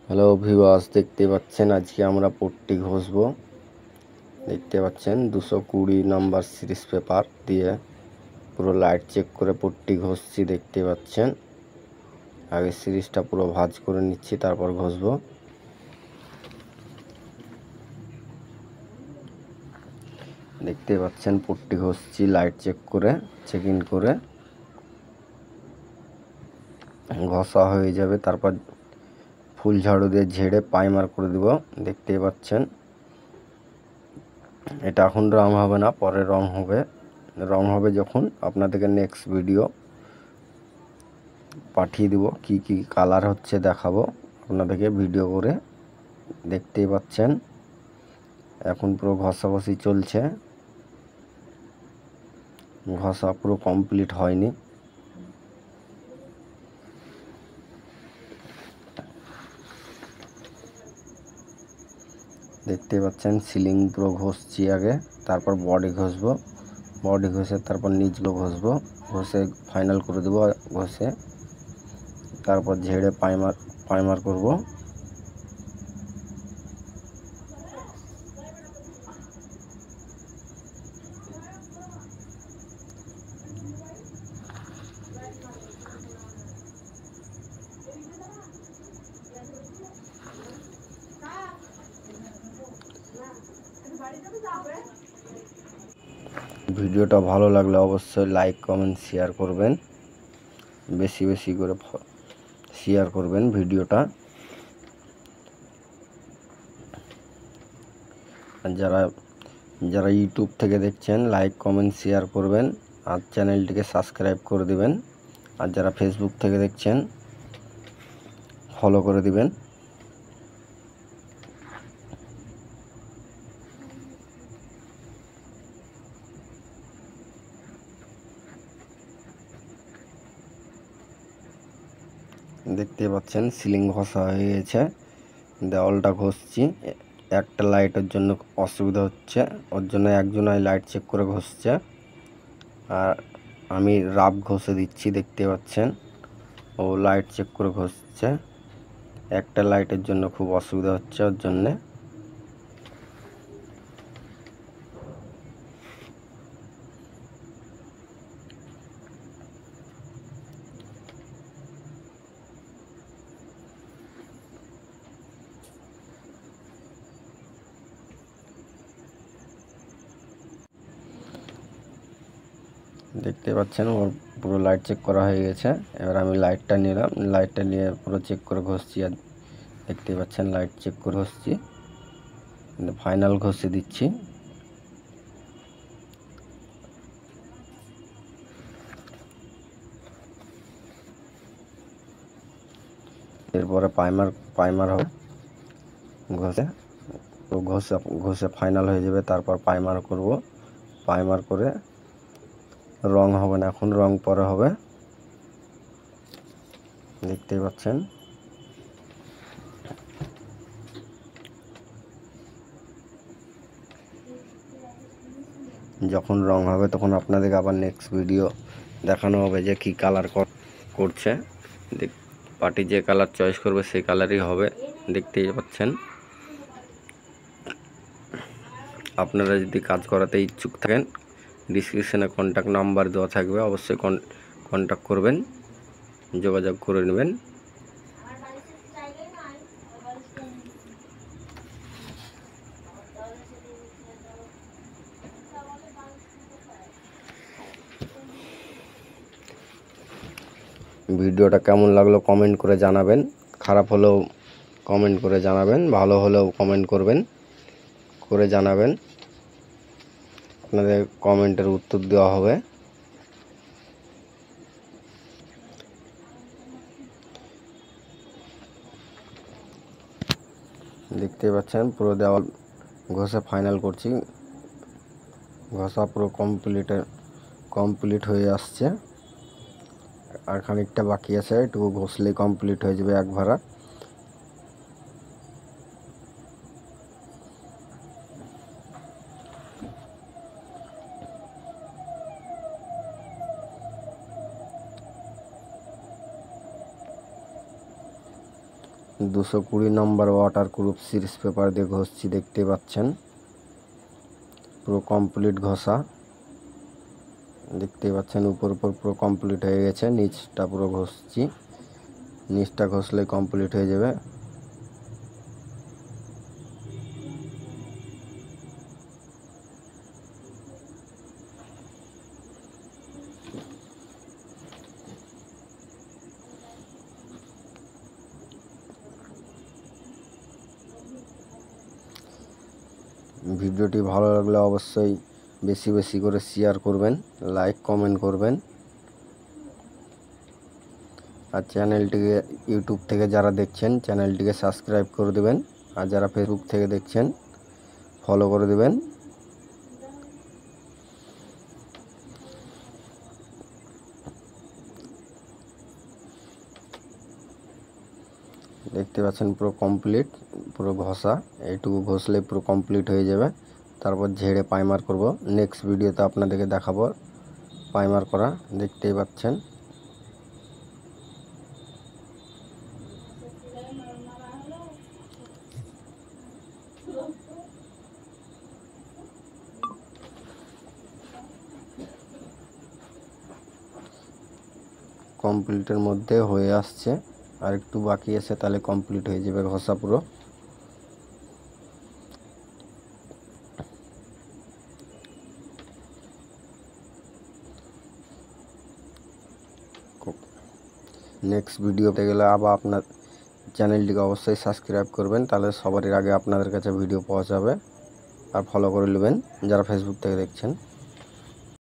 Hello viewers, দেখতে পাচ্ছেন আজকে আমরা পট্টি ঘষবো। দেখতে পাচ্ছেন 220 নাম্বার সিরিজ পেপার দিয়ে পুরো লাইট চেক করে পট্টি ঘষছি। দেখতে পাচ্ছেন আগে সিরিজটা পুরো ভাঁজ করে নিচ্ছি, তারপর ঘষবো। দেখতে পাচ্ছেন পট্টি ঘষছি লাইট চেক করে, চেক ইন করে ঘষা হয়ে যাবে। তারপর ফুল ঝাড়ু দিয়ে ঝেড়ে পাইমার করে দিব। দেখতে পাচ্ছেন এটা এখন রং হবে না, পরে রং হবে যখন আপনাদেরকে নেক্সট ভিডিও পাঠিয়ে দিব। কি কি কালার হচ্ছে দেখাবো আপনাদেরকে ভিডিও করে। দেখতেই পাচ্ছেন এখন পুরো ঘষাঘষি চলছে, ঘষা পুরো কমপ্লিট হয়নি। দেখতে পাচ্ছেন সিলিং পুরো ঘষছি আগে, তারপর বডি ঘষবো। বডি ঘষে তারপর নিচগুলো ঘষবো, ঘষে ফাইনাল করে দেবো। ঘষে তারপর ঝেড়ে পাইমার করব। ভিডিওটা ভালো লাগলে অবশ্যই লাইক কমেন্ট শেয়ার করবেন, বেশি বেশি করে শেয়ার করবেন ভিডিওটা। আর যারা ইউটিউব থেকে দেখছেন লাইক কমেন্ট শেয়ার করবেন আর চ্যানেলটিকে সাবস্ক্রাইব করে দিবেন। আর যারা ফেসবুক থেকে দেখছেন ফলো করে দিবেন। দেখতে পাচ্ছেন সিলিং ঘষা হয়ে গেছে, দেওয়ালটা ঘষছি। একটা লাইটের জন্য অসুবিধা হচ্ছে, ওর জন্য একজনাই লাইট চেক করে ঘষছে আর আমি রাব ঘষে দিচ্ছি। দেখতে পাচ্ছেন ও লাইট চেক করে ঘষছে। একটা লাইটের জন্য খুব অসুবিধা হচ্ছে ওর জন্যে। দেখতে পাচ্ছেন ওর পুরো লাইট চেক করা হয়ে গেছে। এবার আমি লাইটটা নিলাম, লাইটটা নিয়ে পুরো চেক করে ঘষছি। আর দেখতে পাচ্ছেন লাইট চেক করে ঘষছি, ফাইনাল ঘষে দিচ্ছি। এরপরে পাইমার হবে ঘষে, তো ঘষে ফাইনাল হয়ে যাবে। তারপর পাইমার করব, পাইমার করে রং হবে না, এখন রং পরে হবে। দেখতেই পাচ্ছেন যখন রং হবে তখন আপনাদেরকে আবার নেক্সট ভিডিও দেখানো হবে যে কি কালার করছে। পার্টি যে কালার চয়েস করবে সেই কালারই হবে। দেখতেই পাচ্ছেন। আপনারা যদি কাজ করাতে ইচ্ছুক থাকেন ডিসক্রিপশনে কন্ট্যাক্ট নাম্বার দেওয়া থাকবে, অবশ্যই কন্ট্যাক্ট করবেন, যোগাযোগ করে নেবেন। ভিডিওটা কেমন লাগলো কমেন্ট করে জানাবেন, খারাপ হলেও কমেন্ট করে জানাবেন, ভালো হলেও কমেন্ট করে জানাবেন। আপনাদের কমেন্টের উত্তর দেওয়া হবে। দেখতে পাচ্ছেন পুরো দেওয়াল ঘষে ফাইনাল করছি। ঘষা পুরো কমপ্লিট হয়ে আসছে, আর খানিকটা বাকি আছে, এটুকু ঘষলেই কমপ্লিট হয়ে যাবে এক ভাড়া। 220 নম্বর ওয়াটার প্রুফ সিরিজ পেপার দিয়ে ঘষছি, দেখতে পাচ্ছেন পুরো কমপ্লিট ঘষা। দেখতে পাচ্ছেন উপর পুরো কমপ্লিট হয়ে গেছে, নিচটা পুরো ঘষছি, নিচটা ঘষলে কমপ্লিট হয়ে যাবে। ভিডিওটি ভালো লাগলে অবশ্যই বেশি বেশি করে শেয়ার করবেন, লাইক কমেন্ট করবেন। আর চ্যানেলটিকে ইউটিউব থেকে যারা দেখছেন চ্যানেলটিকে সাবস্ক্রাইব করে দেবেন, আর যারা ফেসবুক থেকে দেখছেন ফলো করে দেবেন। দেখতে পাচ্ছেন পুরো কমপ্লিট, পুরো ঘষা, এইটুকু ঘষলে পুরো কমপ্লিট হয়ে যাবে। তারপর ঝেড়ে পাইমার করব, নেক্সট ভিডিওতে আপনাদেরকে দেখাবো পাইমার করা। দেখতেই পাচ্ছেন কমপ্লিটের মধ্যে হয়ে আসছে, আর একটু বাকি আছে, তাহলে কমপ্লিট হয়ে যাবে ঘষা পুরো। নেক্সট ভিডিও পেতে গেলে আবার আপনার চ্যানেলটিকে অবশ্যই সাবস্ক্রাইব করবেন, তাহলে সবার আগে আপনাদের কাছে ভিডিও পৌঁছাবে। আর ফলো করে নেবেন যারা ফেসবুক থেকে দেখছেন।